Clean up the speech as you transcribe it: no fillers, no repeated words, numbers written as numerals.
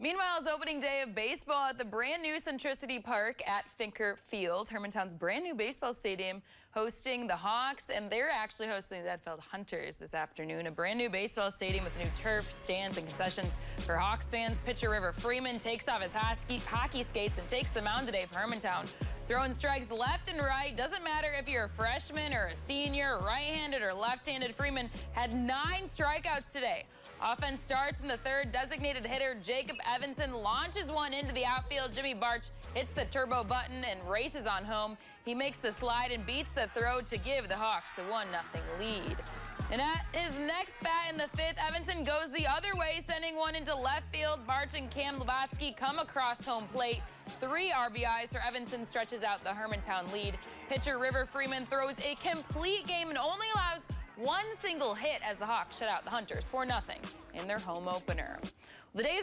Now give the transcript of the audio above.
Meanwhile, it's opening day of baseball at the brand new Centricity Park at Finker Field. Hermantown's brand new baseball stadium hosting the Hawks, and they're actually hosting the Hunters this afternoon. A brand new baseball stadium with new turf, stands, and concessions for Hawks fans. Pitcher River Freeman takes off his hockey skates and takes the mound today for Hermantown. Throwing strikes left and right. Doesn't matter if you're a freshman or a senior, right-handed or left-handed. Freeman had 9 strikeouts today. Offense starts in the third. Designated hitter Jacob Evanson launches one into the outfield. Jimmy Barch hits the turbo button and races on home. He makes the slide and beats the throw to give the Hawks the 1-0 lead. And at his next bat in the 5th, Evanson goes the other way, sending one into left field. Barch and Cam Lavatsky come across home plate. 3 RBIs for Evanson stretches out the Hermantown lead. Pitcher River Freeman throws a complete game and only allows 1 single hit as the Hawks shut out the Hunters 4-0 in their home opener. The day's